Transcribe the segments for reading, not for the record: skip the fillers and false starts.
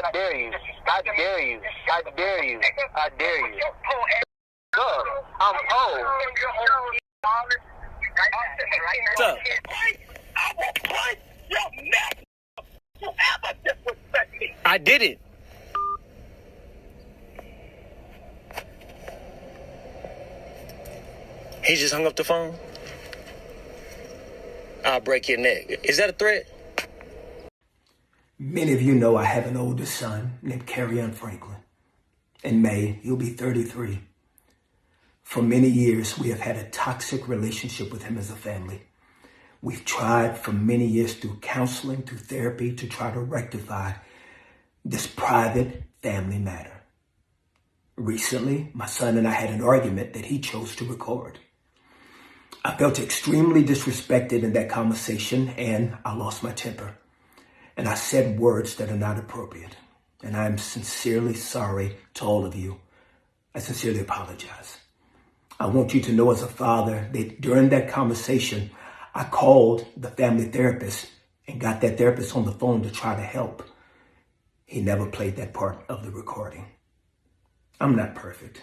I dare you. I dare you. I dare you. I dare you. Look, I'm old. What's up? I did it. He just hung up the phone. I'll break your neck. Is that a threat? Many of you know I have an older son named Kerryon Franklin. In May, he'll be 33. For many years, we have had a toxic relationship with him as a family. We've tried for many years through counseling, through therapy, to try to rectify this private family matter. Recently, my son and I had an argument that he chose to record. I felt extremely disrespected in that conversation, and I lost my temper. And I said words that are not appropriate. And I'm sincerely sorry to all of you. I sincerely apologize. I want you to know as a father that during that conversation, I called the family therapist and got that therapist on the phone to try to help. He never played that part of the recording. I'm not perfect.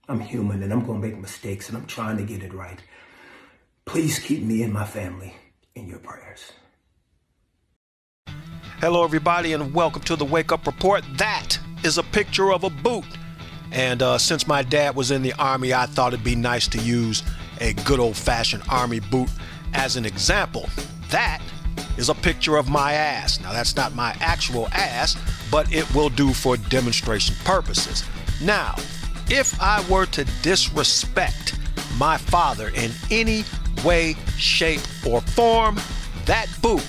I'm human and I'm going to make mistakes and I'm trying to get it right. Please keep me and my family in your prayers. Hello, everybody, and welcome to the Wake Up Report. That is a picture of a boot. And since my dad was in the Army, I thought it'd be nice to use a good old-fashioned Army boot as an example. That is a picture of my ass. Now, that's not my actual ass, but it will do for demonstration purposes. Now, if I were to disrespect my father in any way, shape, or form, that boot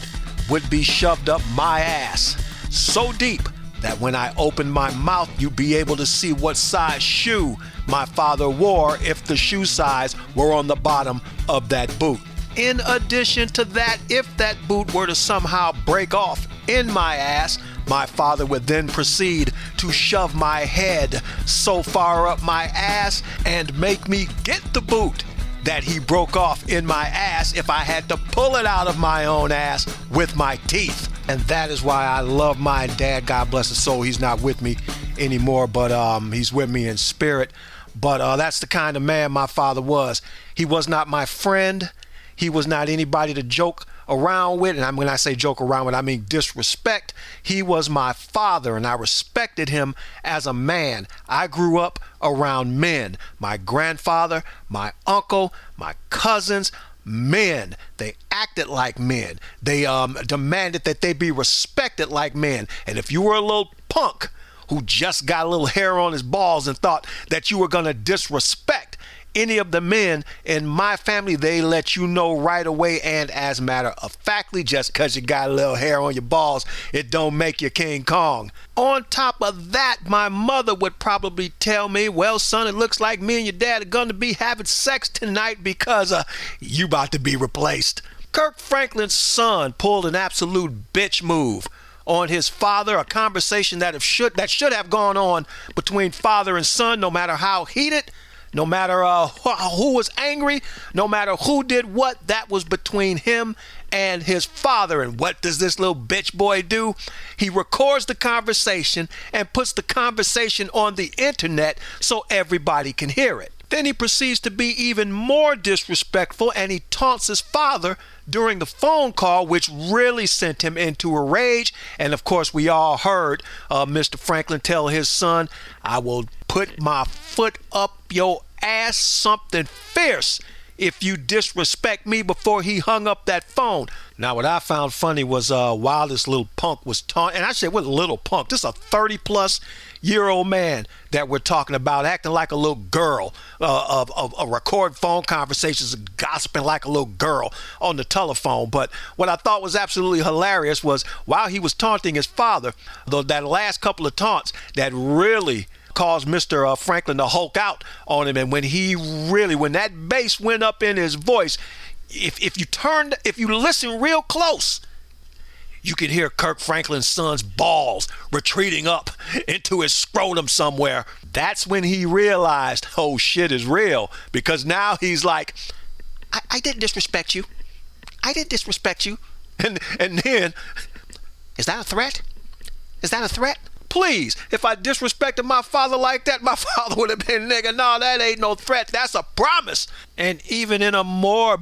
would be shoved up my ass so deep that when I opened my mouth, you'd be able to see what size shoe my father wore if the shoe size were on the bottom of that boot. In addition to that, if that boot were to somehow break off in my ass, my father would then proceed to shove my head so far up my ass and make me get the boot that he broke off in my ass if I had to pull it out of my own ass with my teeth. And that is why I love my dad. God bless his soul. He's not with me anymore, but he's with me in spirit. But that's the kind of man my father was. He was not my friend. He was not anybody to joke around with. And when I say joke around with, I mean disrespect. He was my father, and I respected him as a man. I grew up around men. My grandfather, my uncle, my cousins, men. They acted like men. They demanded that they be respected like men. And if you were a little punk who just got a little hair on his balls and thought that you were going to disrespect any of the men in my family, they let you know right away. And as a matter of factly, just because you got a little hair on your balls, it don't make you King Kong. On top of that, my mother would probably tell me, well, son, it looks like me and your dad are going to be having sex tonight because you about to be replaced. Kirk Franklin's son pulled an absolute bitch move on his father, a conversation that should have gone on between father and son, no matter how heated, no matter who was angry, no matter who did what, that was between him and his father. And what does this little bitch boy do? He records the conversation and puts the conversation on the internet so everybody can hear it. Then he proceeds to be even more disrespectful, and he taunts his father during the phone call, which really sent him into a rage. And of course, we all heard Mr. Franklin tell his son, I will put my foot up your ass, something fierce, if you disrespect me, before he hung up that phone. Now, what I found funny was while this little punk was taunting, and I said, what little punk? This is a 30-plus-year-old man that we're talking about, acting like a little girl, record phone conversations, gossiping like a little girl on the telephone. But what I thought was absolutely hilarious was while he was taunting his father, that last couple of taunts that really caused Mr. Franklin to hulk out on him. And when that bass went up in his voice, if you listen real close, you could hear Kirk Franklin's son's balls retreating up into his scrotum somewhere. That's when he realized, oh, shit is real, because now he's like, I didn't disrespect you. I didn't disrespect you. And then, is that a threat? Is that a threat? Please, if I disrespected my father like that, my father would have been, nigga, no, that ain't no threat. That's a promise. And even in a more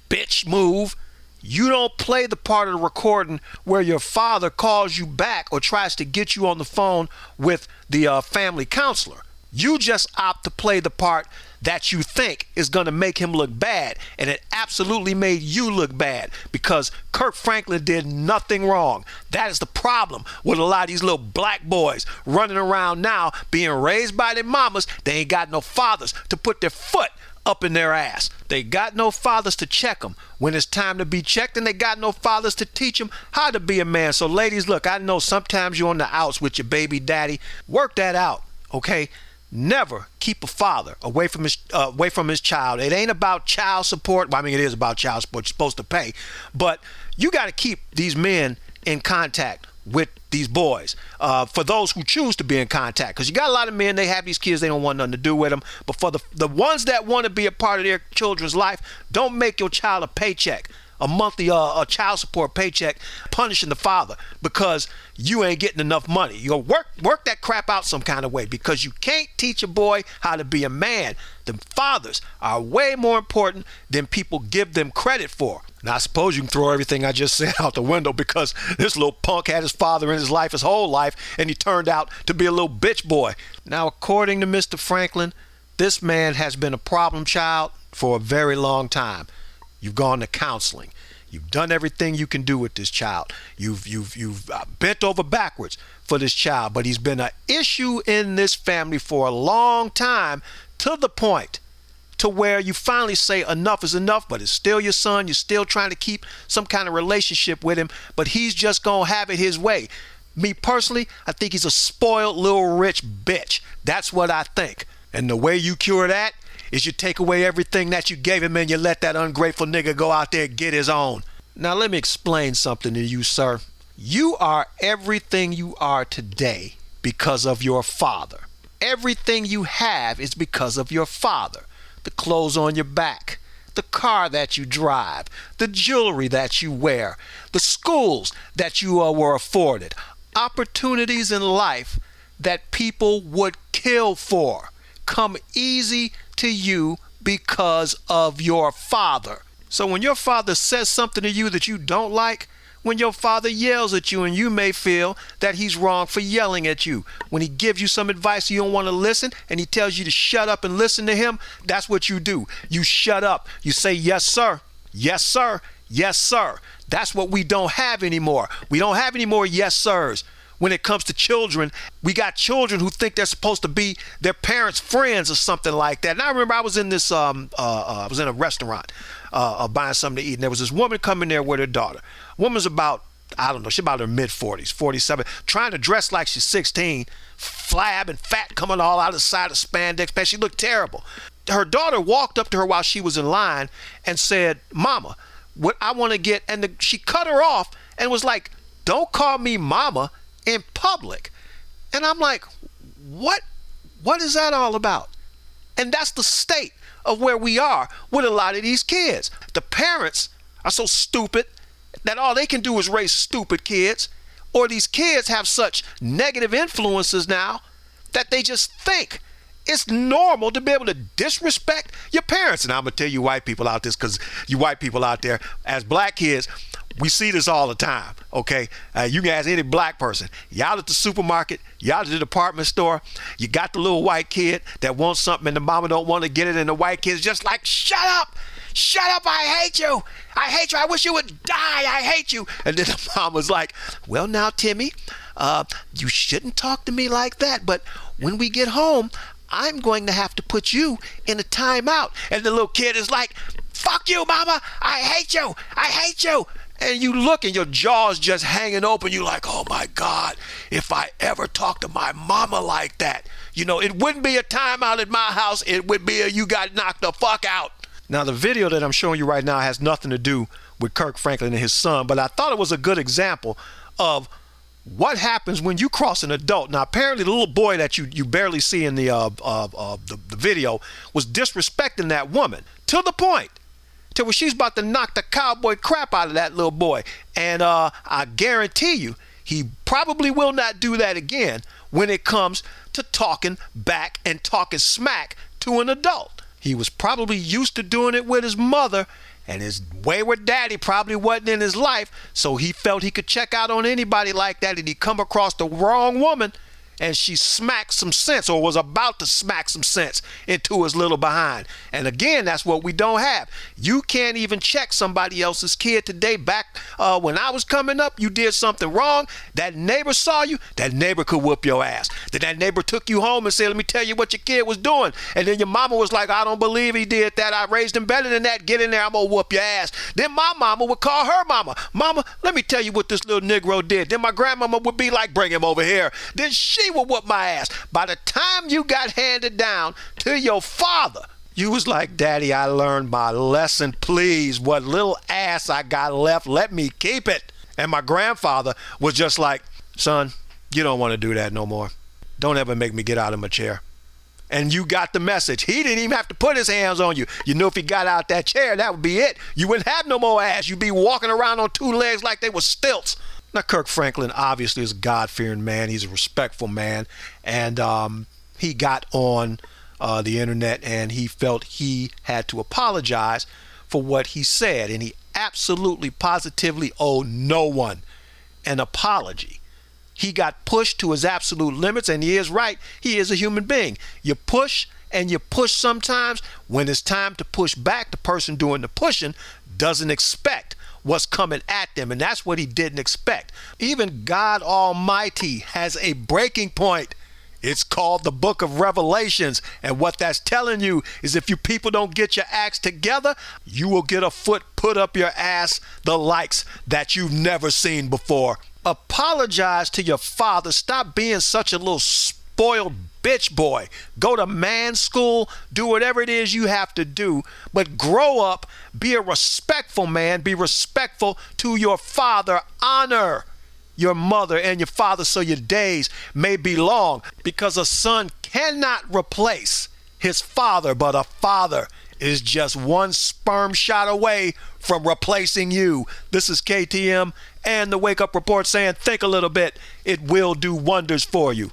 bitch move, you don't play the part of the recording where your father calls you back or tries to get you on the phone with the family counselor. You just opt to play the part that you think is going to make him look bad, and it absolutely made you look bad because Kirk Franklin did nothing wrong. That is the problem with a lot of these little black boys running around now being raised by their mamas. They ain't got no fathers to put their foot up in their ass. They got no fathers to check them when it's time to be checked, and they got no fathers to teach them how to be a man. So ladies, look, I know sometimes you're on the outs with your baby daddy. Work that out, okay? Never keep a father away from his child. It ain't about child support. Well, I mean, it is about child support. You're supposed to pay, but you got to keep these men in contact with these boys. For those who choose to be in contact, because you got a lot of men, they have these kids, they don't want nothing to do with them. But for the ones that want to be a part of their children's life, don't make your child a paycheck, a monthly a child support paycheck, punishing the father because you ain't getting enough money. You work that crap out some kind of way, because you can't teach a boy how to be a man. The fathers are way more important than people give them credit for. Now, I suppose you can throw everything I just said out the window because this little punk had his father in his life his whole life, and he turned out to be a little bitch boy. Now, according to Mr. Franklin, this man has been a problem child for a very long time. You've gone to counseling. You've done everything you can do with this child. You've bent over backwards for this child, but he's been an issue in this family for a long time, to the point to where you finally say enough is enough, but it's still your son. You're still trying to keep some kind of relationship with him, but he's just gonna have it his way. Me personally, I think he's a spoiled little rich bitch. That's what I think. And the way you cure that is you take away everything that you gave him and you let that ungrateful nigga go out there and get his own. Now let me explain something to you, sir. You are everything you are today because of your father. Everything you have is because of your father. The clothes on your back, the car that you drive, the jewelry that you wear, the schools that you were afforded, opportunities in life that people would kill for come easy to you because of your father. So when your father says something to you that you don't like, when your father yells at you and you may feel that he's wrong for yelling at you, when he gives you some advice you don't want to listen and he tells you to shut up and listen to him, that's what you do. You shut up. You say, yes, sir. Yes, sir. Yes, sir. That's what we don't have anymore. We don't have any more yes, sirs. When it comes to children, we got children who think they're supposed to be their parents' friends or something like that. And I remember I was in this, I was in a restaurant buying something to eat, and there was this woman coming there with her daughter. Woman's about, I don't know, she's about her mid-40s, 47, trying to dress like she's 16, flab and fat coming all out of the side of spandex pants. She looked terrible. Her daughter walked up to her while she was in line and said, "Mama, what I want to get," and she cut her off and was like, "Don't call me mama in public." And I'm like, what is that all about? And that's the state of where we are with a lot of these kids. The parents are so stupid that all they can do is raise stupid kids, or these kids have such negative influences now that they just think it's normal to be able to disrespect your parents. And I'm gonna tell you white people out there, because you white people out there, as black kids, we see this all the time, okay? You can ask any black person. Y'all at the supermarket, y'all at the department store, you got the little white kid that wants something and the mama don't want to get it, and the white kid's just like, shut up, I hate you, I wish you would die, I hate you. And then the mama's like, well now, Timmy, you shouldn't talk to me like that, but when we get home, I'm going to have to put you in a timeout. And the little kid is like, fuck you, mama, I hate you. And you look and your jaw's just hanging open. You're like, oh my God, if I ever talk to my mama like that, you know, it wouldn't be a timeout at my house. It would be a you got knocked the fuck out. Now, the video that I'm showing you right now has nothing to do with Kirk Franklin and his son, but I thought it was a good example of what happens when you cross an adult. Now, apparently the little boy that you barely see in the video was disrespecting that woman to the point to where she's about to knock the cowboy crap out of that little boy. And I guarantee you, he probably will not do that again when it comes to talking back and talking smack to an adult. He was probably used to doing it with his mother, and his wayward daddy probably wasn't in his life, so he felt he could check out on anybody like that, and he come across the wrong woman, and she smacked some sense, or was about to smack some sense into his little behind. And again, that's what we don't have. You can't even check somebody else's kid today. Back when I was coming up, you did something wrong, that neighbor saw you, that neighbor could whoop your ass. Then that neighbor took you home and said, let me tell you what your kid was doing. And then your mama was like, I don't believe he did that. I raised him better than that. Get in there, I'm gonna whoop your ass. Then my mama would call her mama. Mama, let me tell you what this little Negro did. Then my grandmama would be like, bring him over here. Then she would whoop my ass. By the time you got handed down to your father, you was like, Daddy, I learned my lesson. Please, what little ass I got left, let me keep it. And my grandfather was just like, son, you don't want to do that no more. Don't ever make me get out of my chair. And you got the message. He didn't even have to put his hands on you. You know, if he got out that chair, that would be it. You wouldn't have no more ass. You'd be walking around on two legs like they were stilts. Now, Kirk Franklin obviously is a God-fearing man. He's a respectful man. And he got on the internet and he felt he had to apologize for what he said. And he absolutely, positively owed no one an apology. He got pushed to his absolute limits, and he is right. He is a human being. You push and you push sometimes. When it's time to push back, the person doing the pushing doesn't expect what's coming at them, and that's what he didn't expect. Even God Almighty has a breaking point. It's called the Book of Revelations, and what that's telling you is if you people don't get your acts together, you will get a foot put up your ass the likes that you've never seen before. Apologize to your father. Stop being such a little spoiled bitch boy. Go to man school, do whatever it is you have to do, but grow up, be a respectful man, be respectful to your father, honor your mother and your father so your days may be long, because a son cannot replace his father, but a father is just one sperm shot away from replacing you. This is KTM and the Wake Up Report saying, think a little bit. It will do wonders for you.